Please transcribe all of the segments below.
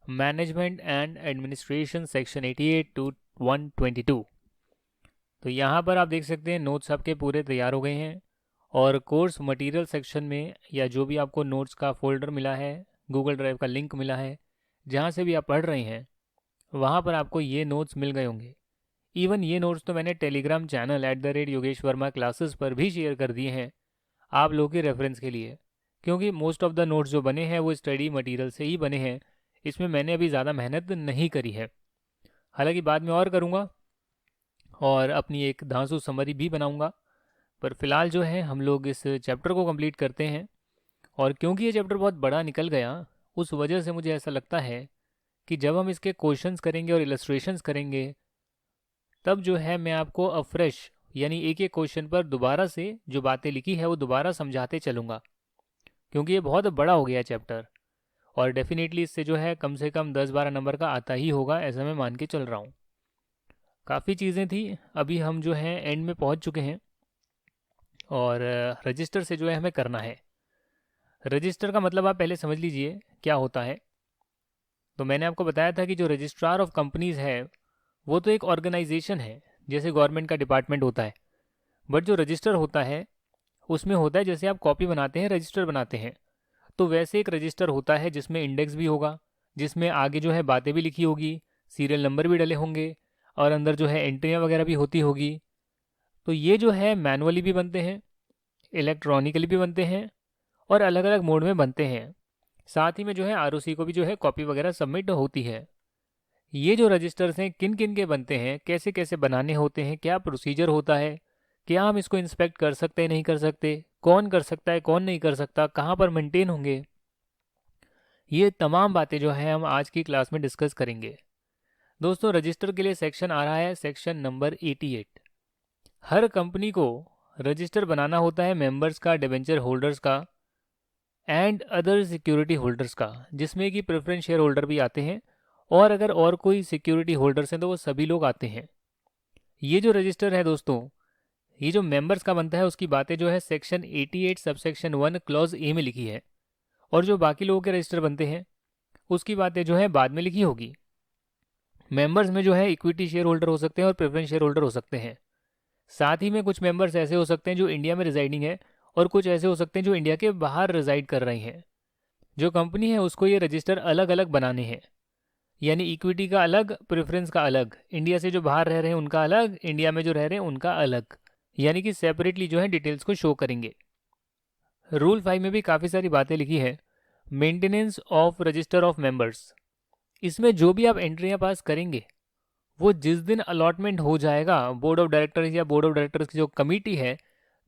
Management and administration section 88 two 122। तो यहाँ पर आप देख सकते हैं नोट्स आपके पूरे तैयार हो गए हैं और कोर्स मटेरियल सेक्शन में या जो भी आपको नोट्स का फोल्डर मिला है, गूगल ड्राइव का लिंक मिला है, जहाँ से भी आप पढ़ रहे हैं वहाँ पर आपको ये नोट्स मिल गए होंगे। इवन ये नोट्स तो मैंने Telegram channel @Yogesh Verma classes पर भी शेयर कर दिए हैं आप लोगों के रेफरेंस के लिए, क्योंकि मोस्ट ऑफ द नोट्स जो बने हैं वो स्टडी मटेरियल से ही बने हैं। इसमें मैंने अभी ज़्यादा मेहनत नहीं करी है, हालांकि बाद में और करूँगा और अपनी एक धांसू समरी भी बनाऊँगा। पर फिलहाल जो है हम लोग इस चैप्टर को कंप्लीट करते हैं। और क्योंकि ये चैप्टर बहुत बड़ा निकल गया, उस वजह से मुझे ऐसा लगता है कि जब हम इसके क्वेश्चंस करेंगे और इलस्ट्रेशंस करेंगे तब जो है मैं आपको अफ्रेश यानी एक एक क्वेश्चन पर दोबारा से जो बातें लिखी है वो दोबारा समझाते चलूँगा, क्योंकि ये बहुत बड़ा हो गया चैप्टर और डेफिनेटली इससे जो है कम से कम 10-12 नंबर का आता ही होगा, ऐसा मैं मान के चल रहा हूँ। काफ़ी चीज़ें थी, अभी हम जो हैं एंड में पहुँच चुके हैं और रजिस्टर से जो है हमें करना है। रजिस्टर का मतलब आप पहले समझ लीजिए क्या होता है। तो मैंने आपको बताया था कि जो रजिस्ट्रार ऑफ कंपनीज़ है वो तो एक ऑर्गेनाइजेशन है, जैसे गवर्नमेंट का डिपार्टमेंट होता है। बट जो रजिस्टर होता है उसमें होता है जैसे आप कॉपी बनाते हैं, रजिस्टर बनाते हैं, तो वैसे एक रजिस्टर होता है जिसमें इंडेक्स भी होगा, जिसमें आगे जो है बातें भी लिखी होगी, सीरियल नंबर भी डले होंगे और अंदर जो है एंट्रियाँ वगैरह भी होती होगी। तो ये जो है मैनुअली भी बनते हैं, इलेक्ट्रॉनिकली भी बनते हैं और अलग अलग मोड में बनते हैं। साथ ही में जो है आरओसी को भी जो है कॉपी वगैरह सबमिट होती है। ये जो रजिस्टर्स हैं किन किन के बनते हैं, कैसे कैसे बनाने होते हैं, क्या प्रोसीजर होता है, क्या हम इसको इंस्पेक्ट कर सकते हैं नहीं कर सकते, कौन कर सकता है कौन नहीं कर सकता, कहाँ पर मेंटेन होंगे, ये तमाम बातें जो है हम आज की क्लास में डिस्कस करेंगे। दोस्तों रजिस्टर के लिए सेक्शन आ रहा है सेक्शन नंबर 88। हर कंपनी को रजिस्टर बनाना होता है मेंबर्स का, डिबेंचर होल्डर्स का एंड अदर सिक्योरिटी होल्डर्स का, जिसमें कि प्रेफरेंस शेयर होल्डर भी आते हैं और अगर और कोई सिक्योरिटी होल्डर्स हैं तो वो सभी लोग आते हैं। ये जो रजिस्टर है दोस्तों, ये जो मेंबर्स का बनता है उसकी बातें जो है सेक्शन 88 सबसेक्शन 1 क्लॉज ए में लिखी है और जो बाकी लोगों के रजिस्टर बनते हैं उसकी बातें जो है बाद में लिखी होगी। मेंबर्स में जो है इक्विटी शेयर होल्डर हो सकते हैं और प्रेफरेंस शेयर होल्डर हो सकते हैं। साथ ही में कुछ मेंबर्स ऐसे हो सकते हैं जो इंडिया में रिजाइडिंग है और कुछ ऐसे हो सकते हैं जो इंडिया के बाहर रिजाइड कर रहे हैं। जो कंपनी है उसको ये रजिस्टर अलग अलग बनाने हैं, यानी इक्विटी का अलग, प्रेफरेंस का अलग, इंडिया से जो बाहर रह रहे हैं उनका अलग, इंडिया में जो रह रहे हैं उनका अलग, यानी कि सेपरेटली जो है डिटेल्स को शो करेंगे। रूल 5 में भी काफ़ी सारी बातें लिखी है। Maintenance of register of members, इसमें जो भी आप एंट्रियाँ पास करेंगे वो जिस दिन अलॉटमेंट हो जाएगा, बोर्ड ऑफ डायरेक्टर्स या बोर्ड ऑफ डायरेक्टर्स की जो कमेटी है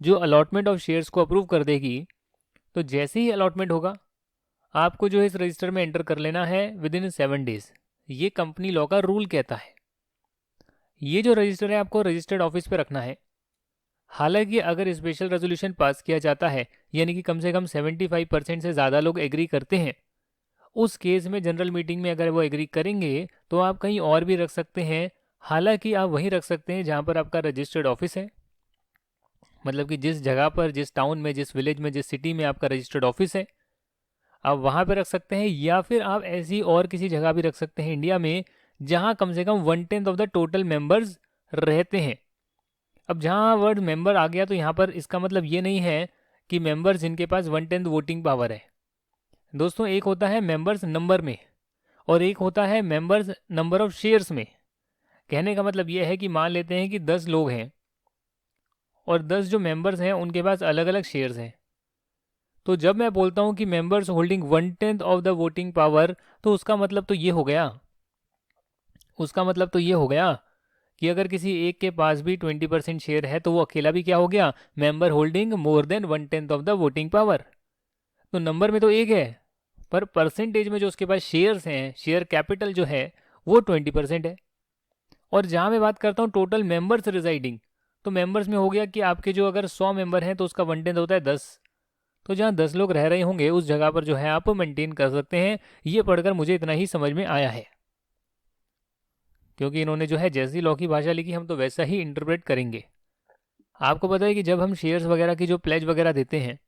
जो अलॉटमेंट ऑफ शेयर्स को अप्रूव कर देगी, तो जैसे ही अलॉटमेंट होगा आपको जो है इस रजिस्टर में एंटर कर लेना है विद इन 7 डेज। ये कंपनी लॉ का रूल कहता है। ये जो रजिस्टर है आपको रजिस्टर्ड ऑफिस पे रखना है। हालांकि अगर स्पेशल रेजोल्यूशन पास किया जाता है, यानी कि कम से कम 75% से ज़्यादा लोग एग्री करते हैं, उस केस में जनरल मीटिंग में अगर वो एग्री करेंगे तो आप कहीं और भी रख सकते हैं। हालांकि आप वहीं रख सकते हैं जहाँ पर आपका रजिस्टर्ड ऑफिस है, मतलब कि जिस जगह पर, जिस टाउन में, जिस विलेज में, जिस सिटी में आपका रजिस्टर्ड ऑफिस है आप वहाँ पर रख सकते हैं। या फिर आप ऐसी और किसी जगह भी रख सकते हैं इंडिया में जहाँ कम से कम 1/10 ऑफ द टोटल मेंबर्स रहते हैं। अब जहाँ वर्ड मेंबर आ गया तो यहाँ पर इसका मतलब ये नहीं है कि मेंबर्स जिनके पास 1/10 वोटिंग पावर है। दोस्तों एक होता है मेंबर्स नंबर में और एक होता है मेंबर्स नंबर ऑफ शेयर्स में। कहने का मतलब ये है कि मान लेते हैं कि 10 लोग हैं और 10 जो मेंबर्स हैं उनके पास अलग अलग शेयर्स हैं। तो जब मैं बोलता हूँ कि members holding 1/10 of the voting power, तो उसका मतलब तो ये हो गया, कि अगर किसी एक के पास भी 20% शेयर है तो वो अकेला भी क्या हो गया, member holding more than 1/10 of the voting power. तो नंबर में तो एक है पर परसेंटेज में जो उसके पास शेयर्स हैं, शेयर कैपिटल जो है वो 20% है। और जहाँ मैं बात करता हूँ टोटल मेंबर्स रिजाइडिंग, तो मेंबर्स में हो गया कि आपके जो अगर 100 मेंबर हैं तो उसका 1/10 होता है 10। तो जहाँ 10 लोग रह रहे होंगे उस जगह पर जो है आप मेंटेन कर सकते हैं। ये पढ़कर मुझे इतना ही समझ में आया है, क्योंकि इन्होंने जो है जैसी लॉ की भाषा लिखी हम तो वैसा ही इंटरप्रेट करेंगे। आपको पता है कि जब हम शेयर्स वगैरह की जो प्लेज वगैरह देते हैं,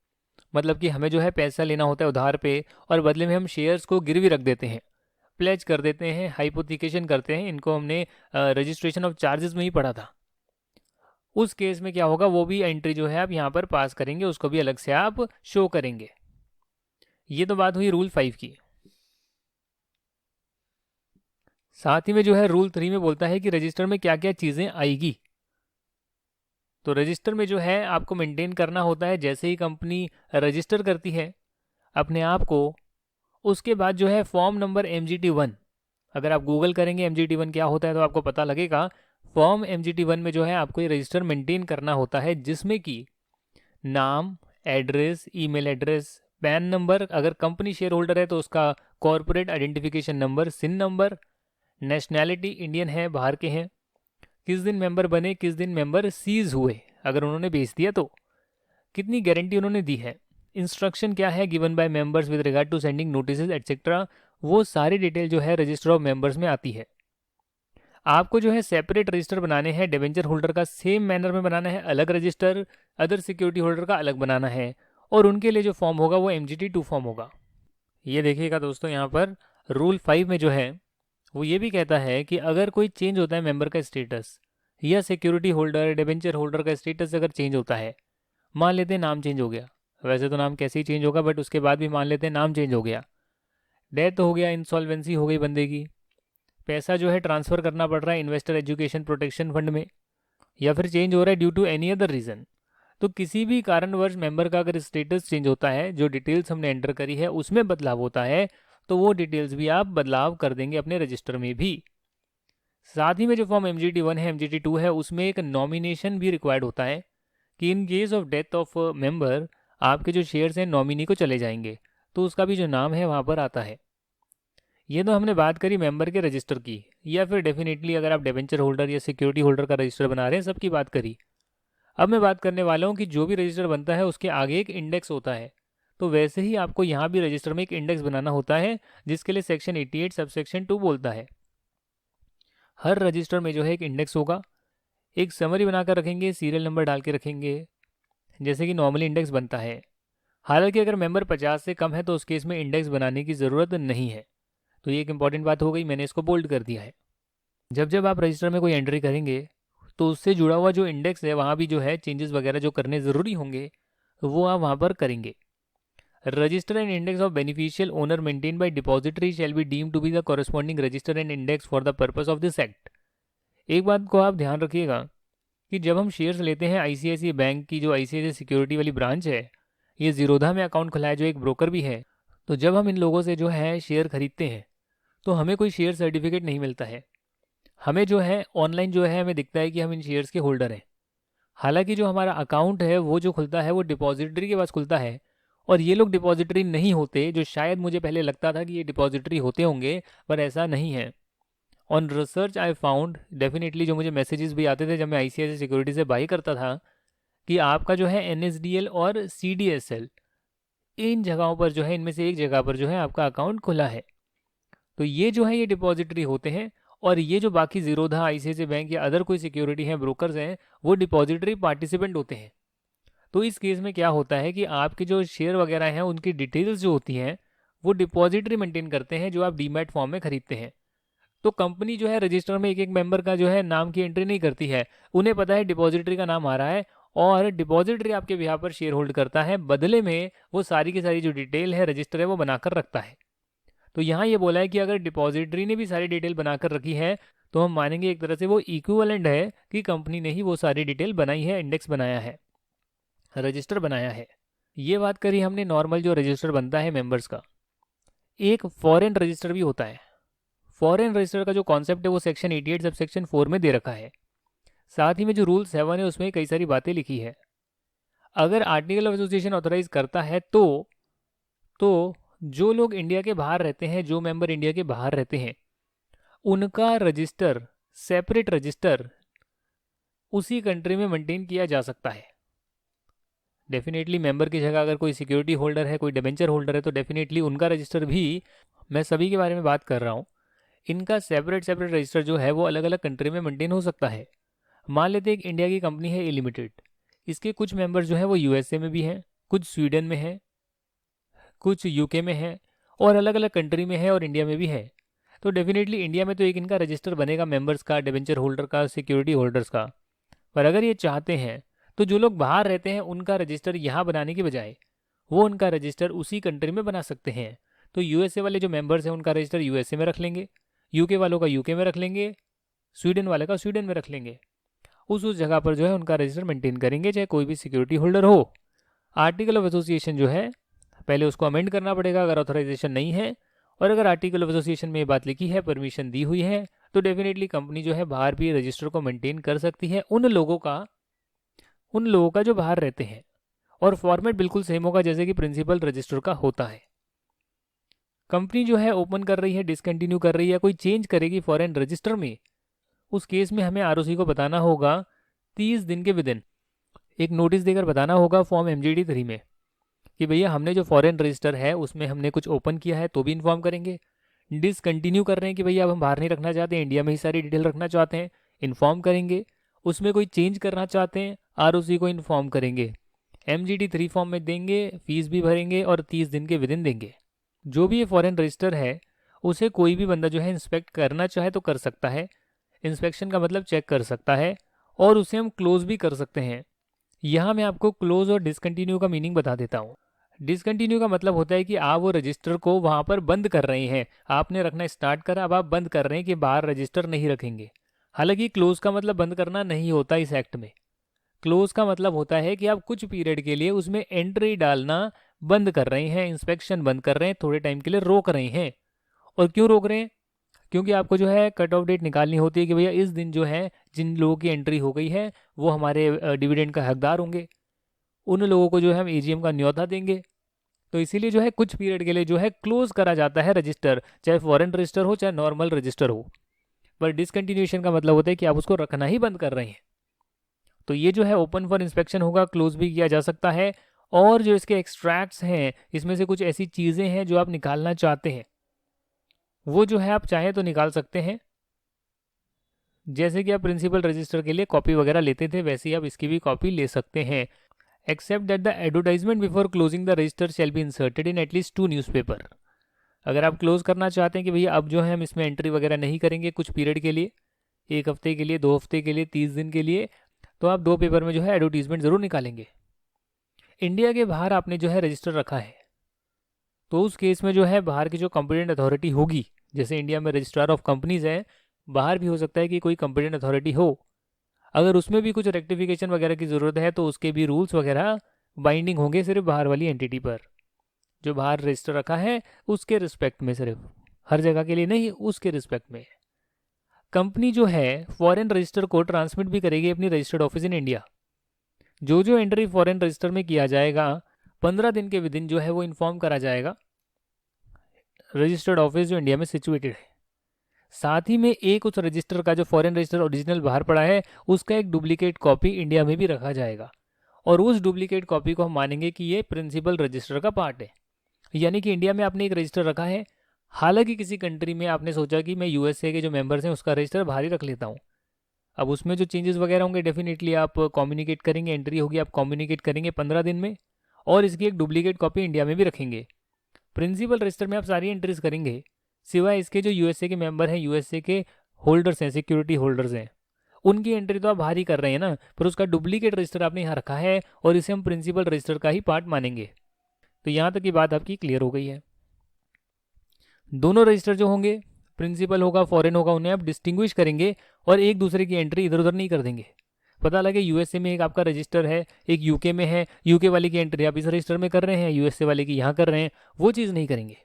मतलब कि हमें जो है पैसा लेना होता है उधार पे और बदले में हम शेयर्स को गिरवी रख देते हैं, प्लेज कर देते हैं, हाइपोथिकेशन करते हैं, इनको हमने रजिस्ट्रेशन ऑफ चार्जेस में ही पढ़ा था। उस केस में क्या होगा, वो भी एंट्री जो है आप यहाँ पर पास करेंगे, उसको भी अलग से आप शो करेंगे। ये तो बात हुई रूल 5 की। साथ ही में जो है रूल 3 में बोलता है कि रजिस्टर में क्या क्या चीज़ें आएगी। तो रजिस्टर में जो है आपको मेंटेन करना होता है, जैसे ही कंपनी रजिस्टर करती है अपने आप को, उसके बाद जो है फॉर्म नंबर MGT1, अगर आप गूगल करेंगे MGT1 क्या होता है तो आपको पता लगेगा। फॉर्म MGT1 में जो है आपको ये रजिस्टर मेंटेन करना होता है, जिसमें कि नाम, address, email address, pan number, अगर कंपनी शेयर होल्डर है तो उसका कॉर्पोरेट आइडेंटिफिकेशन नंबर, सिन नंबर, नेशनैलिटी इंडियन है, बाहर के हैं, किस दिन मेंबर बने, किस दिन मेंबर सीज हुए, अगर उन्होंने बेच दिया तो कितनी गारंटी उन्होंने दी है, इंस्ट्रक्शन क्या है given by members with regard to sending notice etcetera, वो सारी डिटेल जो है रजिस्टर ऑफ मेंबर्स में आती है। आपको जो है सेपरेट रजिस्टर बनाने हैं, डिबेंचर होल्डर का सेम मैनर में बनाना है अलग रजिस्टर, अदर सिक्योरिटी होल्डर का अलग बनाना है, और उनके लिए जो फॉर्म होगा वो MGT2 फॉर्म होगा। ये देखिएगा दोस्तों, यहाँ पर रूल 5 में जो है वो ये भी कहता है कि अगर कोई चेंज होता है मेंबर का स्टेटस या सिक्योरिटी होल्डर, डिबेंचर होल्डर का स्टेटस अगर चेंज होता है, मान लेते हैं नाम चेंज हो गया, वैसे तो नाम कैसे ही चेंज होगा, बट उसके बाद भी मान लेते हैं नाम चेंज हो गया, डेथ हो गया, इंसॉल्वेंसी हो गई बंदे की, पैसा जो है ट्रांसफ़र करना पड़ रहा है इन्वेस्टर एजुकेशन प्रोटेक्शन फंड में, या फिर चेंज हो रहा है due to any other reason, तो किसी भी कारणवश मेंबर का अगर स्टेटस चेंज होता है, जो डिटेल्स हमने एंटर करी है उसमें बदलाव होता है, तो वो डिटेल्स भी आप बदलाव कर देंगे अपने रजिस्टर में भी। साथ ही में जो फॉर्म MGT1 है, MGT2 है, उसमें एक नॉमिनेशन भी रिक्वायर्ड होता है कि in case of death of member आपके जो शेयर्स हैं नॉमिनी को चले जाएंगे, तो उसका भी जो नाम है वहाँ पर आता है। ये तो हमने बात करी मेंबर के रजिस्टर की, या फिर डेफिनेटली अगर आप डिबेंचर होल्डर या सिक्योरिटी होल्डर का रजिस्टर बना रहे हैं, सबकी बात करी। अब मैं बात करने वाला हूँ कि जो भी रजिस्टर बनता है उसके आगे एक इंडेक्स होता है, तो वैसे ही आपको यहाँ भी रजिस्टर में एक इंडेक्स बनाना होता है, जिसके लिए सेक्शन 88 सबसेक्शन 2 बोलता है। हर रजिस्टर में जो है एक इंडेक्स होगा, एक समरी बनाकर रखेंगे, सीरियल नंबर डाल के रखेंगे, जैसे कि नॉर्मली इंडेक्स बनता है। हालांकि अगर मेंबर 50 से कम है तो उस केस में इंडेक्स बनाने की ज़रूरत नहीं है। तो ये एक इंपॉर्टेंट बात हो गई, मैंने इसको बोल्ड कर दिया है। जब जब आप रजिस्टर में कोई एंट्री करेंगे तो उससे जुड़ा हुआ जो इंडेक्स है वहाँ भी जो है चेंजेस वगैरह जो करने ज़रूरी होंगे वो आप वहाँ पर करेंगे। Register and index of beneficial owner maintain by depository shall be deem to be the corresponding register and index for the purpose of this act. एक बात को आप ध्यान रखिएगा कि जब हम शेयर्स लेते हैं ICICI बैंक की, जो ICICI सिक्योरिटी वाली ब्रांच है, ये जीरोधा में अकाउंट खुला है, जो एक ब्रोकर भी है, तो जब हम इन लोगों से जो है शेयर खरीदते हैं तो हमें कोई शेयर सर्टिफिकेट नहीं मिलता है। हमें जो है ऑनलाइन जो है हमें दिखता है कि हम इन शेयर्स के होल्डर हैं। हालांकि जो हमारा अकाउंट है वो जो खुलता है वो डिपॉजिटरी के पास खुलता है, और ये लोग डिपॉजिटरी नहीं होते, जो शायद मुझे पहले लगता था कि ये डिपॉजिटरी होते होंगे, पर ऐसा नहीं है। On research I found, definitely जो मुझे मैसेजेस भी आते थे जब मैं ICICI सिक्योरिटी से बाई करता था, कि आपका जो है NSDL और CDSL, इन जगहों पर जो है इनमें से एक जगह पर जो है आपका अकाउंट खुला है। तो ये जो है ये डिपॉजिटरी होते हैं, और ये जो बाकी जीरोधा, ICICI बैंक या अदर कोई सिक्योरिटी हैं, ब्रोकर्स हैं, वो डिपॉजिटरी पार्टिसिपेंट होते हैं। तो इस केस में क्या होता है कि आपके जो शेयर वगैरह हैं उनकी डिटेल्स जो होती हैं वो डिपॉजिटरी मेंटेन करते हैं, जो आप डीमैट फॉर्म में खरीदते हैं। तो कंपनी जो है रजिस्टर में एक एक मेंबर का जो है नाम की एंट्री नहीं करती है, उन्हें पता है डिपॉजिटरी का नाम आ रहा है, और डिपॉजिटरी आपके बिहार पर शेयर होल्ड करता है, बदले में वो सारी की सारी जो डिटेल है रजिस्टर है वो बनाकर रखता है। तो यहाँ ये बोला है कि अगर डिपॉजिटरी ने भी सारी डिटेल बनाकर रखी है तो हम मानेंगे एक तरह से वो इक्विवेलेंट है कि कंपनी ने ही वो सारी डिटेल बनाई है, इंडेक्स बनाया है, रजिस्टर बनाया है। ये बात करी हमने नॉर्मल जो रजिस्टर बनता है मेंबर्स का। एक फॉरेन रजिस्टर भी होता है। फॉरेन रजिस्टर का जो कॉन्सेप्ट है वो सेक्शन 88 सब सेक्शन 4 में दे रखा है। साथ ही में जो रूल 7 है उसमें कई सारी बातें लिखी है। अगर आर्टिकल ऑफ एसोसिएशन ऑथराइज करता है तो जो लोग इंडिया के बाहर रहते हैं, जो मेंबर इंडिया के बाहर रहते हैं, उनका रजिस्टर, सेपरेट रजिस्टर उसी कंट्री में मेंटेन किया जा सकता है। डेफिनेटली मेंबर की जगह अगर कोई सिक्योरिटी होल्डर है, कोई डिबेंचर होल्डर है, तो डेफिनेटली उनका रजिस्टर भी, मैं सभी के बारे में बात कर रहा हूँ, इनका सेपरेट रजिस्टर जो है वो अलग अलग कंट्री में मेंटेन हो सकता है। मान लेते हैं एक इंडिया की कंपनी है लिमिटेड, इसके कुछ मेंबर जो है वो USA में भी हैं, कुछ स्वीडन में है, कुछ UK में है, और अलग अलग कंट्री में है और इंडिया में भी है। तो डेफिनेटली इंडिया में तो एक इनका रजिस्टर बनेगा मेंबर्स का, डिबेंचर होल्डर का, सिक्योरिटी होल्डर्स का। पर अगर ये चाहते हैं तो जो लोग बाहर रहते हैं उनका रजिस्टर यहाँ बनाने की बजाय वो उनका रजिस्टर उसी कंट्री में बना सकते हैं। तो यूएसए वाले जो मेंबर्स हैं उनका रजिस्टर यूएसए में रख लेंगे, यूके वालों का यूके में रख लेंगे, स्वीडन वाले का स्वीडन में रख लेंगे। उस जगह पर जो है उनका रजिस्टर मेंटेन करेंगे, चाहे कोई भी सिक्योरिटी होल्डर हो। आर्टिकल ऑफ एसोसिएशन जो है पहले उसको अमेंड करना पड़ेगा अगर ऑथराइजेशन नहीं है, और अगर आर्टिकल ऑफ एसोसिएशन में ये बात लिखी है, परमिशन दी हुई है, तो डेफिनेटली कंपनी जो है बाहर भी रजिस्टर को मेंटेन कर सकती है उन लोगों का जो बाहर रहते हैं। और फॉर्मेट बिल्कुल सेम होगा जैसे कि प्रिंसिपल रजिस्टर का होता है। कंपनी जो है ओपन कर रही है, डिसकंटिन्यू कर रही है, कोई चेंज करेगी फॉरेन रजिस्टर में, उस केस में हमें आरओसी को बताना होगा 30 दिन के विदिन, एक नोटिस देकर बताना होगा फॉर्म MGD 3 में कि भैया हमने जो फॉरेन रजिस्टर है उसमें हमने कुछ ओपन किया है, तो भी इन्फॉर्म करेंगे। डिसकंटिन्यू कर रहे हैं कि भैया अब हम बाहर नहीं रखना चाहते, इंडिया में ही सारी डिटेल रखना चाहते हैं, इन्फॉर्म करेंगे। उसमें कोई चेंज करना चाहते हैं, आरओसी को इन्फॉर्म करेंगे, MGD 3 फॉर्म में देंगे, फीस भी भरेंगे और 30 दिन के विदिन देंगे। जो भी ये फॉरेन रजिस्टर है उसे कोई भी बंदा जो है इंस्पेक्ट करना चाहे तो कर सकता है। इंस्पेक्शन का मतलब चेक कर सकता है, और उसे हम क्लोज भी कर सकते हैं। यहाँ मैं आपको क्लोज और डिसकंटिन्यू का मीनिंग बता देता हूँ। डिसकंटिन्यू का मतलब होता है कि आप वो रजिस्टर को वहाँ पर बंद कर रहे हैं, आपने रखना स्टार्ट करा, अब आप बंद कर रहे हैं कि बाहर रजिस्टर नहीं रखेंगे। हालांकि क्लोज का मतलब बंद करना नहीं होता इस एक्ट में। क्लोज का मतलब होता है कि आप कुछ पीरियड के लिए उसमें एंट्री डालना बंद कर रहे हैं, इंस्पेक्शन बंद कर रहे हैं, थोड़े टाइम के लिए रोक रहे हैं। और क्यों रोक रहे हैं? क्योंकि आपको जो है कट ऑफ डेट निकालनी होती है कि भैया इस दिन जो है जिन लोगों की एंट्री हो गई है वो हमारे डिविडेंड का हकदार होंगे, उन लोगों को जो है हम AGM का न्योता देंगे। तो इसीलिए जो है कुछ पीरियड के लिए जो है क्लोज करा जाता है रजिस्टर, चाहे फॉरेन रजिस्टर हो चाहे नॉर्मल रजिस्टर हो। पर डिसकंटिन्यूएशन का मतलब होता है कि आप उसको रखना ही बंद कर रहे हैं। तो ये जो है ओपन फॉर इंस्पेक्शन होगा, क्लोज भी किया जा सकता है। और जो इसके एक्सट्रैक्ट्स हैं इसमें से कुछ ऐसी चीज़ें हैं जो आप निकालना चाहते हैं, वो जो है आप चाहें तो निकाल सकते हैं। जैसे कि आप प्रिंसिपल रजिस्टर के लिए कॉपी वगैरह लेते थे वैसे ही आप इसकी भी कॉपी ले सकते हैं। Except that the advertisement before closing the register shall be inserted in at least 2 newspaper. अगर आप क्लोज करना चाहते हैं कि भैया अब जो है हम इसमें एंट्री वगैरह नहीं करेंगे कुछ पीरियड के लिए, 1 हफ्ते के लिए, 2 हफ्ते के लिए, 30 दिन के लिए, तो आप 2 पेपर में जो है एडवर्टीजमेंट ज़रूर निकालेंगे। इंडिया के बाहर आपने जो है रजिस्टर रखा है, तो उस केस में जो है बाहर की जो कॉम्पिटेंट अथॉरिटी होगी, जैसे इंडिया में रजिस्ट्रार ऑफ कंपनीज है, बाहर भी हो सकता है कि कोई कॉम्पिटेंट अथॉरिटी हो, अगर उसमें भी कुछ रेक्टिफिकेशन वगैरह की ज़रूरत है तो उसके भी रूल्स वगैरह बाइंडिंग होंगे सिर्फ बाहर वाली एंटिटी पर। जो बाहर रजिस्टर रखा है उसके रिस्पेक्ट में, सिर्फ हर जगह के लिए नहीं, उसके रिस्पेक्ट में। कंपनी जो है फॉरेन रजिस्टर को ट्रांसमिट भी करेगी अपनी रजिस्टर्ड ऑफिस इन इंडिया। जो जो एंट्री फॉरेन रजिस्टर में किया जाएगा 15 दिन के विदिन जो है वो इन्फॉर्म करा जाएगा रजिस्टर्ड ऑफिस जो इंडिया में सिचुएटेड है। साथ ही में एक उस रजिस्टर का जो फॉरेन रजिस्टर ओरिजिनल बाहर पड़ा है उसका एक डुप्लीकेट कॉपी इंडिया में भी रखा जाएगा, और उस डुप्लीकेट कॉपी को हम मानेंगे कि ये प्रिंसिपल रजिस्टर का पार्ट है। यानी कि इंडिया में आपने एक रजिस्टर रखा है, हालांकि किसी कंट्री में आपने सोचा कि मैं यूएसए के जो मेंबर्स हैं उसका रजिस्टर बाहर ही रख लेता हूँ। अब उसमें जो चेंजेस वगैरह होंगे डेफिनेटली आप कम्युनिकेट करेंगे, एंट्री होगी आप कम्युनिकेट करेंगे 15 दिन में, और इसकी एक डुप्लीकेट कॉपी इंडिया में भी रखेंगे। प्रिंसिपल रजिस्टर में आप सारी एंट्रीज करेंगे सिवाय इसके जो यूएसए के मेंबर हैं, यूएसए के होल्डर्स हैं, सिक्योरिटी होल्डर्स हैं, उनकी एंट्री तो आप बाहर ही कर रहे हैं ना, पर उसका डुप्लीकेट रजिस्टर आपने यहाँ रखा है और इसे हम प्रिंसिपल रजिस्टर का ही पार्ट मानेंगे। तो यहाँ तक की बात आपकी क्लियर हो गई है। दोनों रजिस्टर जो होंगे, प्रिंसिपल होगा फॉरेन होगा, उन्हें आप डिस्टिंग्विश करेंगे और एक दूसरे की एंट्री इधर उधर नहीं कर देंगे। पता लगे यूएसए में एक आपका रजिस्टर है, एक यूके में है, यूके वाले की एंट्री आप इस रजिस्टर में कर रहे हैं, यूएसए वाले की यहाँ कर रहे हैं, वो चीज़ नहीं करेंगे।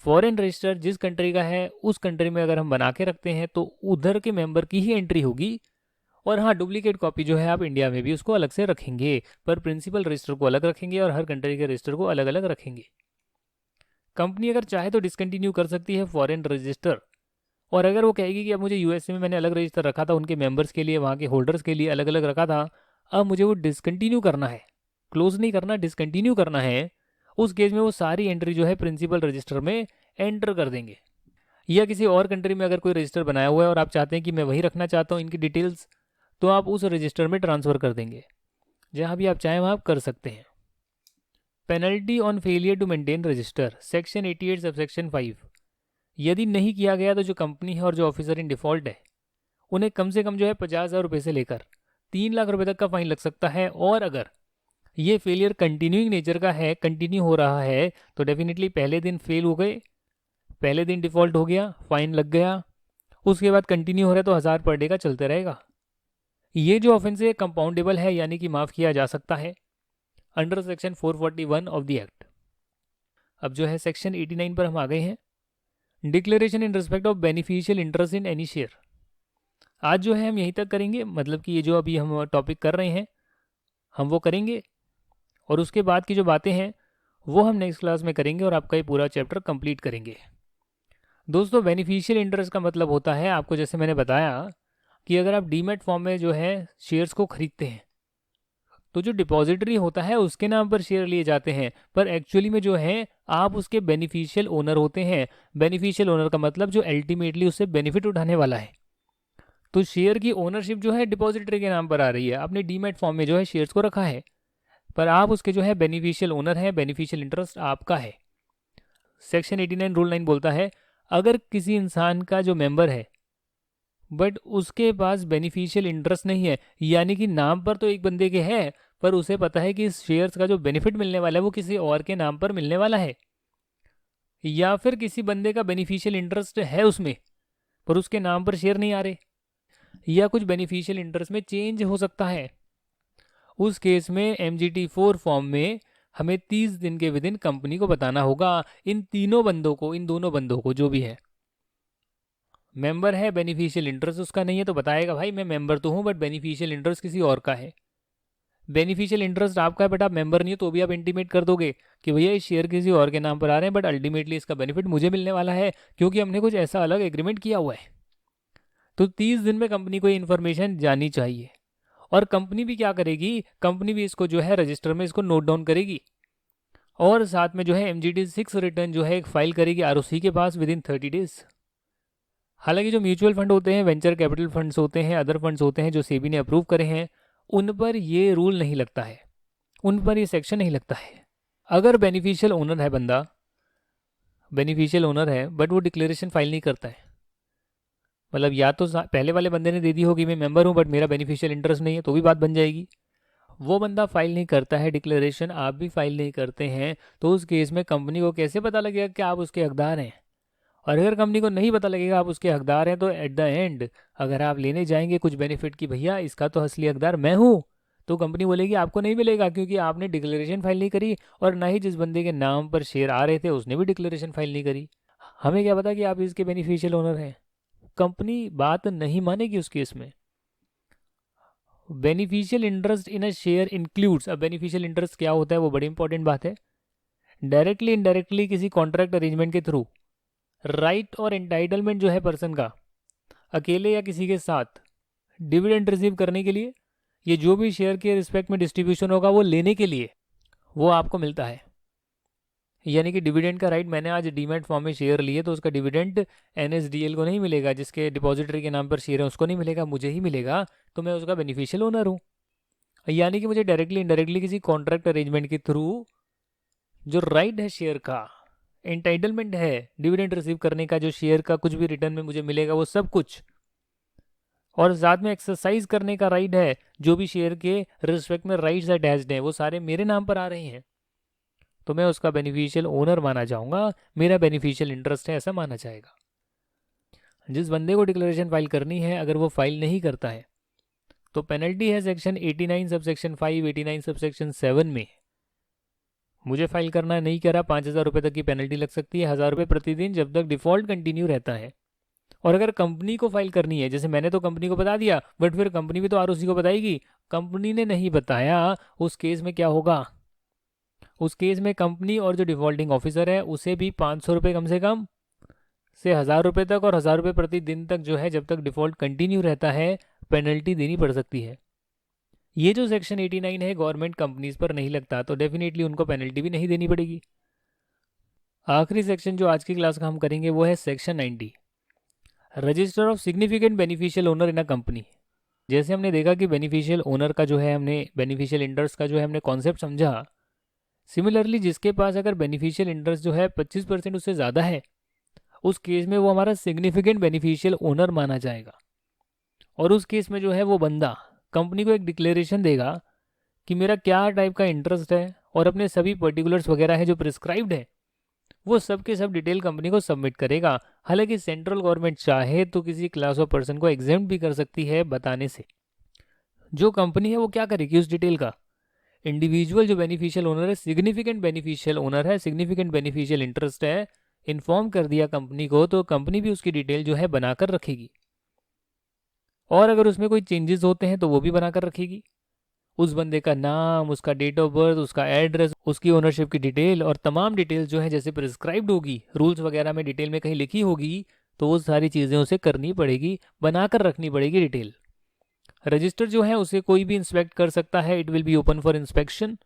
फॉरेन रजिस्टर जिस कंट्री का है उस कंट्री में अगर हम बना के रखते हैं तो उधर के मेंबर की ही एंट्री होगी, और हाँ डुप्लीकेट कॉपी जो है आप इंडिया में भी उसको अलग से रखेंगे, पर प्रिंसिपल रजिस्टर को अलग रखेंगे और हर कंट्री के रजिस्टर को अलग अलग रखेंगे। कंपनी अगर चाहे तो डिसकंटिन्यू कर सकती है फॉरेन रजिस्टर, और अगर वो कहेगी कि अब मुझे यूएसए में मैंने अलग रजिस्टर रखा था उनके मेंबर्स के लिए, वहाँ के होल्डर्स के लिए अलग अलग रखा था, अब मुझे वो डिसकंटिन्यू करना है, क्लोज नहीं करना, डिसकंटिन्यू करना है, उस केस में वो सारी एंट्री जो है प्रिंसिपल रजिस्टर में एंटर कर देंगे। या किसी और कंट्री में अगर कोई रजिस्टर बनाया हुआ है और आप चाहते हैं कि मैं वही रखना चाहता हूँ इनकी डिटेल्स, तो आप उस रजिस्टर में ट्रांसफ़र कर देंगे, जहाँ भी आप चाहें वहाँ आप कर सकते हैं। Penalty on failure to maintain register, section 88 subsection 5। यदि नहीं किया गया तो जो कंपनी है और जो ऑफिसर इन डिफ़ॉल्ट है उन्हें कम से कम जो है 50,000 रुपये से लेकर 3 लाख रुपए तक का फाइन लग सकता है। और अगर ये फेलियर कंटिन्यूइंग नेचर का है, कंटिन्यू हो रहा है, तो डेफिनेटली पहले दिन फेल हो गए, पहले दिन डिफ़ॉल्ट हो गया, फाइन लग गया, उसके बाद कंटिन्यू हो रहा है तो 1000 पर डे का चलते रहेगा। ये जो ऑफेंस है कंपाउंडेबल है, यानी कि माफ़ किया जा सकता है under section 441 of the act. अब जो है सेक्शन 89 पर हम आ गए हैं, declaration in respect of beneficial interest in any share. आज जो है हम यहीं तक करेंगे, मतलब कि ये जो अभी हम टॉपिक कर रहे हैं हम वो करेंगे, और उसके बाद की जो बातें हैं वो हम नेक्स्ट क्लास में करेंगे और आपका ये पूरा चैप्टर कंप्लीट करेंगे। दोस्तों, बेनिफिशियल इंटरेस्ट का मतलब होता है, आपको जैसे मैंने बताया कि अगर आप डीमैट फॉर्म में जो है शेयर्स को खरीदते हैं तो जो डिपॉजिटरी होता है उसके नाम पर शेयर लिए जाते हैं, पर एक्चुअली में जो है आप उसके बेनिफिशियल ओनर होते हैं। बेनिफिशियल ओनर का मतलब जो अल्टीमेटली उससे बेनिफिट उठाने वाला है। तो शेयर की ओनरशिप जो है डिपॉजिटरी के नाम पर आ रही है, आपने डीमैट फॉर्म में जो है शेयर्स को रखा है, पर आप उसके जो है बेनिफिशियल ओनर हैं, बेनिफिशियल इंटरेस्ट आपका है। सेक्शन 89 रूल 9 बोलता है, अगर किसी इंसान का जो मेंबर है बट उसके पास बेनिफिशियल इंटरेस्ट नहीं है, यानी कि नाम पर तो एक बंदे के है पर उसे पता है कि इस शेयर्स का जो बेनिफिट मिलने वाला है वो किसी और के नाम पर मिलने वाला है, या फिर किसी बंदे का बेनिफिशियल इंटरेस्ट है उसमें पर उसके नाम पर शेयर नहीं आ रहे, या कुछ बेनिफिशियल इंटरेस्ट में चेंज हो सकता है, उस केस में MGT4 फॉर्म में हमें 30 दिन के विदिन कंपनी को बताना होगा। इन तीनों बंदों को, इन दोनों बंदों को, जो भी है मेंबर है, बेनिफिशियल इंटरेस्ट उसका नहीं है तो बताएगा भाई मैं मेंबर तो हूँ बट बेनिफिशियल इंटरेस्ट किसी और का है। बेनिफिशियल इंटरेस्ट आपका है बट आप मेंबर नहीं हो तो भी आप इंटीमेट कर दोगे कि भैया ये शेयर किसी और के नाम पर आ रहे हैं बट अल्टीमेटली इसका बेनिफिट मुझे मिलने वाला है क्योंकि हमने कुछ ऐसा अलग एग्रीमेंट किया हुआ है। तो 30 दिन में कंपनी को ये इन्फॉर्मेशन जानी चाहिए। और कंपनी भी क्या करेगी, कंपनी भी इसको जो है रजिस्टर में इसको नोट डाउन करेगी और साथ में जो है MGT6 रिटर्न जो है एक फाइल करेगी ROC के पास विदिन 30 डेज। हालांकि जो म्यूचुअल फंड होते हैं, वेंचर कैपिटल फंड्स होते हैं, अदर फंड्स होते हैं जो सेबी ने अप्रूव करे हैं, उन पर ये रूल नहीं लगता है, उन पर ये सेक्शन नहीं लगता है। अगर बेनिफिशियल ओनर है बंदा, बेनिफिशियल ओनर है बट वो डिक्लेरेशन फाइल नहीं करता है, मतलब या तो पहले वाले बंदे ने दे दी होगी मैं मेंबर हूँ बट मेरा बेनिफिशियल इंटरेस्ट नहीं है तो भी बात बन जाएगी। वो बंदा फाइल नहीं करता है डिक्लेरेशन, आप भी फाइल नहीं करते हैं, तो उस केस में कंपनी को कैसे पता लगेगा कि आप उसके हकदार हैं। और अगर कंपनी को नहीं पता लगेगा आप उसके हकदार हैं तो एट द एंड अगर आप लेने जाएंगे कुछ बेनिफिट कि भैया इसका तो असली हकदार मैं हूँ, तो कंपनी बोलेगी आपको नहीं मिलेगा क्योंकि आपने डिक्लेरेशन फाइल नहीं करी और ना ही जिस बंदे के नाम पर शेयर आ रहे थे उसने भी डिक्लेरेशन फाइल नहीं करी। हमें क्या पता कि आप इसके बेनिफिशियल ओनर हैं, कंपनी बात नहीं मानेगी उस केस में। Beneficial interest in a share includes, अब बेनिफिशियल इंटरेस्ट क्या होता है वो बड़ी इंपॉर्टेंट बात है। डायरेक्टली इनडायरेक्टली किसी कॉन्ट्रैक्ट अरेंजमेंट के थ्रू राइट और एंटाइटलमेंट जो है पर्सन का अकेले या किसी के साथ डिविडेंड रिसीव करने के लिए, ये जो भी शेयर के रिस्पेक्ट में डिस्ट्रीब्यूशन होगा वो लेने के लिए वो आपको मिलता है। यानी कि डिविडेंड का राइट, मैंने आज डीमैट फॉर्म में शेयर लिए तो उसका डिविडेंड NSDL को नहीं मिलेगा, जिसके डिपॉजिटरी के नाम पर शेयर है उसको नहीं मिलेगा, मुझे ही मिलेगा, तो मैं उसका बेनिफिशियल ओनर हूँ। यानी कि मुझे डायरेक्टली इनडायरेक्टली किसी कॉन्ट्रैक्ट अरेंजमेंट के थ्रू जो राइट है शेयर का, एंटाइटलमेंट है डिविडेंड रिसीव करने का, जो शेयर का कुछ भी रिटर्न में मुझे मिलेगा वो सब कुछ, और साथ में एक्सरसाइज करने का राइट है, जो भी शेयर के रिस्पेक्ट में राइट्स अटैच्ड हैं वो सारे मेरे नाम पर आ रहे हैं, तो मैं उसका बेनिफिशियल ओनर माना जाऊंगा, मेरा बेनिफिशियल इंटरेस्ट है ऐसा माना जाएगा। जिस बंदे को डिक्लेरेशन फाइल करनी है अगर वो फाइल नहीं करता है तो पेनल्टी है section 89 sub section 5, 89 sub section 7 में। मुझे फाइल करना नहीं करा 5,000 रुपये तक की पेनल्टी लग सकती है, 1,000 रुपये प्रतिदिन जब तक डिफॉल्ट कंटिन्यू रहता है। और अगर कंपनी को फाइल करनी है, जैसे मैंने तो कंपनी को बता दिया बट फिर कंपनी भी तो ROC को बताएगी, कंपनी ने नहीं बताया, उस केस में क्या होगा, उस केस में कंपनी और जो डिफॉल्टिंग ऑफिसर है उसे भी 500 रुपये कम से कम से 1,000 रुपये तक और 1,000 रुपये प्रतिदिन तक जो है जब तक डिफॉल्ट कंटिन्यू रहता है पेनल्टी देनी पड़ सकती है। ये जो सेक्शन 89 है गवर्नमेंट कंपनीज पर नहीं लगता तो डेफिनेटली उनको पेनल्टी भी नहीं देनी पड़ेगी। आखिरी सेक्शन जो आज की क्लास का हम करेंगे वो है section 90, register of significant beneficial owner in a company. जैसे हमने देखा कि बेनिफिशियल ओनर का जो है, हमने बेनिफिशियल इंटरेस्ट का जो है हमने कॉन्सेप्ट समझा, सिमिलरली जिसके पास अगर बेनिफिशियल इंटरेस्ट जो है 25% उससे ज़्यादा है उस केस में वो हमारा सिग्निफिकेंट बेनिफिशियल ओनर माना जाएगा। और उस केस में जो है वो बंदा कंपनी को एक डिक्लेरेशन देगा कि मेरा क्या टाइप का इंटरेस्ट है, और अपने सभी पर्टिकुलर्स वगैरह है जो प्रिस्क्राइब्ड है वो सब के सब डिटेल कंपनी को सबमिट करेगा। हालांकि सेंट्रल गवर्नमेंट चाहे तो किसी क्लास ऑफ पर्सन को एग्जेम्प्ट भी कर सकती है बताने से। जो कंपनी है वो क्या करेगी उस डिटेल का, इंडिविजुअल जो बेनिफिशियल ओनर है, सिग्निफिकेंट बेनिफिशियल ओनर है, सिग्निफिकेंट बेनिफिशियल इंटरेस्ट है, इन्फॉर्म कर दिया कंपनी को, तो कंपनी भी उसकी डिटेल जो है बनाकर रखेगी। और अगर उसमें कोई चेंजेस होते हैं तो वो भी बनाकर रखेगी। उस बंदे का नाम, उसका डेट ऑफ बर्थ, उसका एड्रेस, उसकी ओनरशिप की डिटेल और तमाम डिटेल जो है जैसे प्रिस्क्राइब्ड होगी रूल्स वगैरह में डिटेल में कहीं लिखी होगी, तो वो सारी चीज़ें उसे करनी पड़ेगी, बनाकर रखनी पड़ेगी डिटेल। रजिस्टर जो है उसे कोई भी इंस्पेक्ट कर सकता है, it will be open for inspection.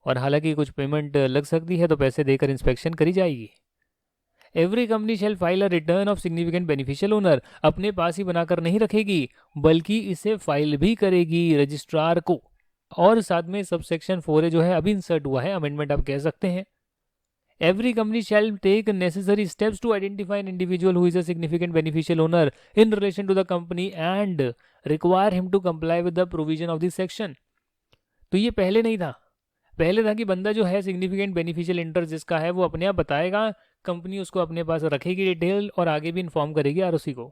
और हालांकि कुछ पेमेंट लग सकती है तो पैसे देकर इंस्पेक्शन करी जाएगी। Every company shall file a return of significant beneficial owner, अपने पास ही बनाकर नहीं रखेगी बल्कि इसे फाइल भी करेगी रजिस्ट्रार को। और साथ में सबसेक्शन 4A जो है अभी इंसर्ट हुआ है, अमेंडमेंट आप कह सकते हैं। Every company shall take necessary steps to identify an individual who is a significant beneficial owner in relation to the company and require him to comply with the provision of this section. तो ये पहले नहीं था, पहले था कि बंदा जो है सिग्निफिकेंट बेनिफिशियल इंटरेस्ट जिसका है वो अपने आप बताएगा, कंपनी उसको अपने पास रखेगी डिटेल और आगे भी इन्फॉर्म करेगी आरओसी को।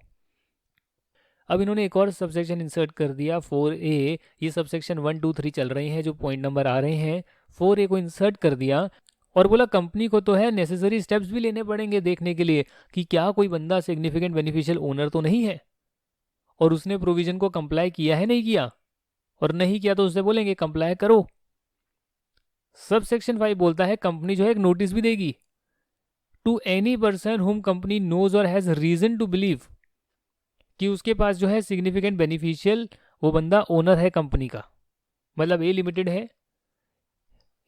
अब इन्होंने एक और सबसेक्शन इंसर्ट कर दिया 4A। ये सबसेक्शन 1, 2, 3 चल रहे हैं जो पॉइंट नंबर आ रहे हैं, 4A को इंसर्ट कर दिया और बोला कंपनी को तो है नेसेसरी स्टेप्स भी लेने पड़ेंगे देखने के लिए कि क्या कोई बंदा सिग्निफिकेंट बेनिफिशियल ओनर तो नहीं है और उसने प्रोविजन को कंप्लाई किया है नहीं किया, और नहीं किया तो उससे बोलेंगे कंप्लाई करो। सबसेक्शन 5 बोलता है कंपनी जो है एक नोटिस भी देगी to any person whom company knows और हैज रीजन टू बिलीव कि उसके पास जो है सिग्निफिकेंट बेनिफिशियल वो बंदा ओनर है कंपनी का, मतलब ए लिमिटेड है।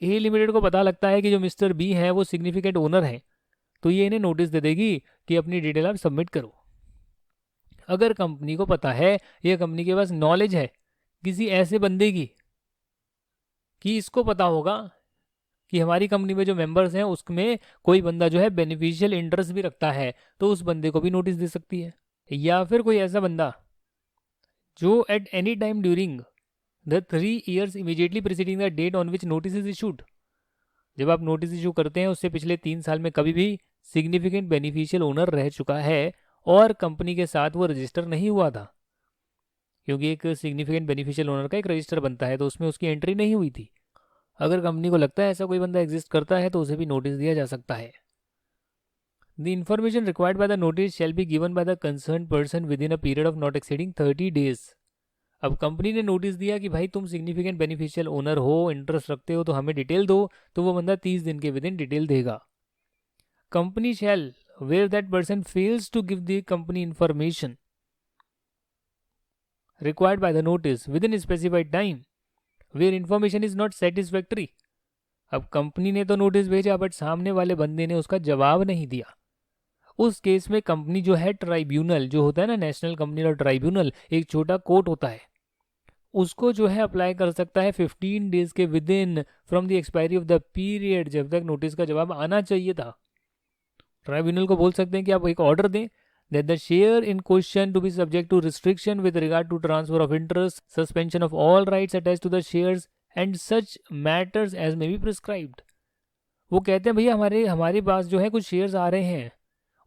ए लिमिटेड को पता लगता है कि जो मिस्टर बी है वो सिग्निफिकेंट ओनर है, तो ये इन्हें नोटिस दे देगी कि अपनी डिटेल आप सबमिट करो। अगर कंपनी को पता है या कंपनी के पास नॉलेज है किसी ऐसे बंदे की कि इसको पता होगा कि हमारी कंपनी में जो मेंबर्स हैं उसमें कोई बंदा जो है बेनिफिशियल इंटरेस्ट भी रखता है, तो उस बंदे को भी नोटिस दे सकती है। या फिर कोई ऐसा बंदा जो at any time during the 3 years immediately preceding the date on which notice is issued, जब आप नोटिस इशू करते हैं उससे पिछले 3 साल में कभी भी सिग्निफिकेंट बेनिफिशियल ओनर रह चुका है और कंपनी के साथ वो रजिस्टर नहीं हुआ था, क्योंकि एक सिग्निफिकेंट बेनिफिशियल ओनर का एक रजिस्टर बनता है तो उसमें उसकी एंट्री नहीं हुई थी। अगर कंपनी को लगता है ऐसा कोई बंदा एग्जिस्ट करता है तो उसे भी नोटिस दिया जा सकता है। The information required by the notice shall be given by the concern person with in a period of not exceeding 30 days। अब कंपनी ने नोटिस दिया कि भाई तुम सिग्निफिकेंट बेनिफिशियल ओनर हो, इंटरेस्ट रखते हो तो हमें डिटेल दो, तो वो बंदा 30 दिन के विद इन डिटेल देगा। Company shall where that person fails to give the company information required by the notice within specified time where information is not satisfactory. अब कंपनी ने तो नोटिस भेजा बट सामने वाले बंदे ने उसका जवाब नहीं दिया, उस केस में कंपनी जो है ट्राइब्यूनल जो होता है ना, नेशनल कंपनी लॉ ट्राइब्यूनल, एक छोटा कोर्ट होता है, उसको जो है अप्लाई कर सकता है 15 days के with in from the expiry of the period, जब तक नोटिस का जवाब आना चाहिए था। ट्राइब्यूनल को बोल सकते हैं कि आप एक ऑर्डर दें that the share in question to be subject to restriction with regard to transfer of interest, suspension of all rights attached to the shares and such matters as may be prescribed। वो कहते हैं भैया हमारे पास जो है कुछ shares आ रहे हैं,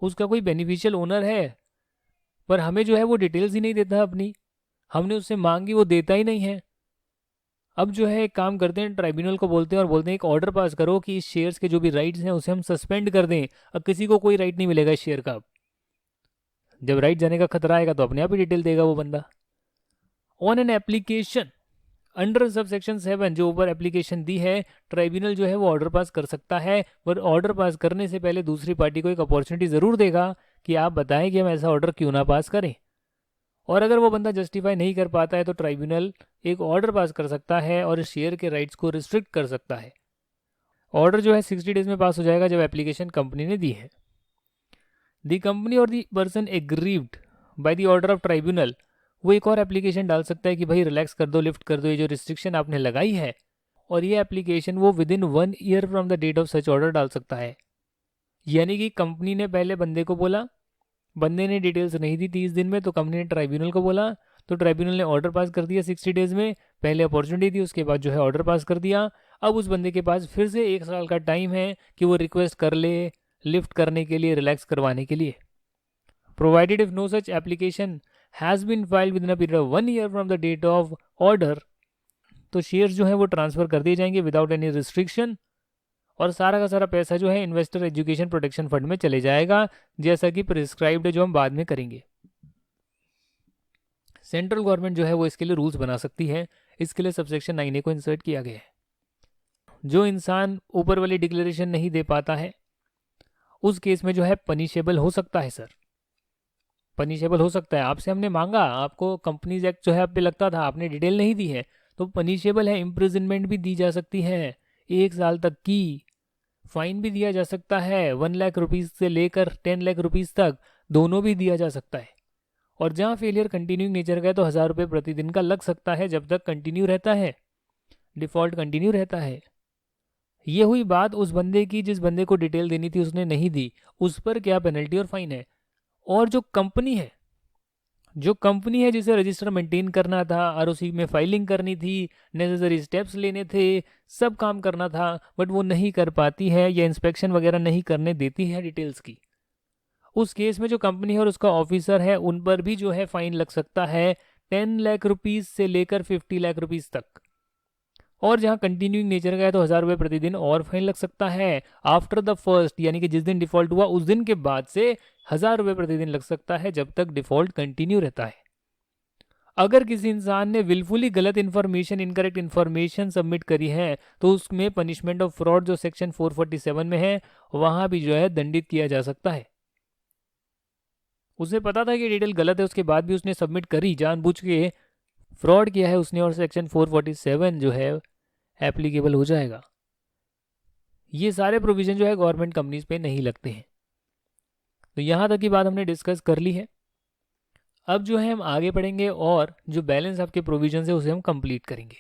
उसका कोई बेनिफिशियल ओनर है पर हमें जो है वो डिटेल्स ही नहीं देता, अपनी हमने उससे मांगी वो देता ही नहीं है। अब जो है एक काम करते हैं, ट्राइब्यूनल को बोलते हैं और बोलते हैं एक ऑर्डर पास करो कि इस शेयर्स के जो भी राइट्स हैं उसे हम सस्पेंड कर दें, अब किसी को कोई राइट नहीं मिलेगा इस शेयर का। जब राइट जाने का खतरा आएगा तो अपने आप ही डिटेल देगा वो बंदा। On an application under sub section 7 जो ऊपर एप्लीकेशन दी है, ट्राइब्यूनल जो है वो ऑर्डर पास कर सकता है, पर ऑर्डर पास करने से पहले दूसरी पार्टी को एक अपॉर्चुनिटी ज़रूर देगा कि आप बताएं कि हम ऐसा ऑर्डर क्यों ना पास करें। और अगर वो बंदा जस्टिफाई नहीं कर पाता है तो ट्राइब्यूनल एक ऑर्डर पास कर सकता है और शेयर के राइट्स को रिस्ट्रिक्ट कर सकता है। ऑर्डर जो है 60 days में पास हो जाएगा जब एप्लीकेशन कंपनी ने दी है। दी कंपनी और the person aggrieved by the order of tribunal, वो एक और एप्लीकेशन डाल सकता है कि भाई रिलैक्स कर दो, लिफ्ट कर दो ये जो रिस्ट्रिक्शन आपने लगाई है, और ये एप्लीकेशन वो within 1 year from the date of such order डाल सकता है। यानी कि कंपनी ने पहले बंदे को बोला, बंदे ने डिटेल्स नहीं दी 30 दिन में, तो कंपनी ने ट्राइब्यूनल को बोला, तो ट्राइब्यूनल ने ऑर्डर पास कर दिया 60 डेज में। पहले अपॉर्चुनिटी थी, उसके बाद जो है ऑर्डर पास कर दिया। अब उस बंदे के पास फिर से 1 साल का टाइम है कि वो रिक्वेस्ट कर ले लिफ्ट करने के लिए, रिलैक्स करवाने के लिए। Provided if no such application has been filed within a period of 1 year from the date of order, तो शेयर्स जो है वो ट्रांसफ़र कर दिए जाएंगे विदाउट एनी रिस्ट्रिक्शन, और सारा का सारा पैसा जो है इन्वेस्टर एजुकेशन प्रोटेक्शन फंड में चले जाएगा, जैसा कि प्रिस्क्राइब्ड है, जो हम बाद में करेंगे। सेंट्रल गवर्नमेंट जो है वो इसके लिए रूल्स बना सकती है, इसके लिए सबसेक्शन 9A को इंसर्ट किया गया है। जो इंसान ऊपर वाली डिक्लेरेशन नहीं दे पाता है उस केस में जो है पनिशेबल हो सकता है सर, पनिशेबल हो सकता है। आपसे हमने मांगा, आपको कंपनीज एक्ट जो है आप पे लगता था, आपने डिटेल नहीं दी है, तो पनिशेबल है, इम्प्रिजनमेंट भी दी जा सकती है 1 साल तक की, फाइन भी दिया जा सकता है 1 लाख रुपीज़ से लेकर 10 लाख रुपीज़ तक, दोनों भी दिया जा सकता है। और जहाँ फेलियर कंटिन्यूइंग नेचर का है तो 1000 रुपये प्रतिदिन का लग सकता है, जब तक कंटिन्यू रहता है, डिफ़ॉल्ट कंटिन्यू रहता है। ये हुई बात उस बंदे की जिस बंदे को डिटेल देनी थी उसने नहीं दी, उस पर क्या पेनल्टी और फाइन है। और जो कंपनी है, जो कंपनी है जिसे रजिस्टर मेंटेन करना था, आरओसी में फाइलिंग करनी थी, नेसेसरी स्टेप्स लेने थे, सब काम करना था, बट वो नहीं कर पाती है या इंस्पेक्शन वगैरह नहीं करने देती है डिटेल्स की, उस केस में जो कंपनी है और उसका ऑफिसर है उन पर भी जो है फाइन लग सकता है 10 लाख रुपीज़ से लेकर 50 लाख रुपीज़ तक। और जहां कंटिन्यूइंग नेचर का है तो 1000 रुपये प्रतिदिन और फाइन लग सकता है। आफ्टर द फर्स्ट, यानी कि जिस दिन डिफॉल्ट हुआ उस दिन के बाद से 1000 रुपये प्रतिदिन लग सकता है, जब तक डिफॉल्ट कंटिन्यू रहता है। अगर किसी इंसान ने विलफुली गलत इन्फॉर्मेशन, इनकरेक्ट इन्फॉर्मेशन सबमिट करी है, तो उसमें पनिशमेंट ऑफ फ्रॉड जो सेक्शन 447 में है, वहां भी जो है दंडित किया जा सकता है। उसे पता था कि डिटेल गलत है, उसके बाद भी उसने सबमिट करी, जानबूझ के फ्रॉड किया है उसने, और सेक्शन 447 जो है एप्लीकेबल हो जाएगा। ये सारे प्रोविजन जो है गवर्नमेंट कंपनीज पे नहीं लगते हैं। तो यहाँ तक की बात हमने डिस्कस कर ली है। अब जो है हम आगे बढ़ेंगे और जो बैलेंस आपके प्रोविजन है उसे हम कंप्लीट करेंगे।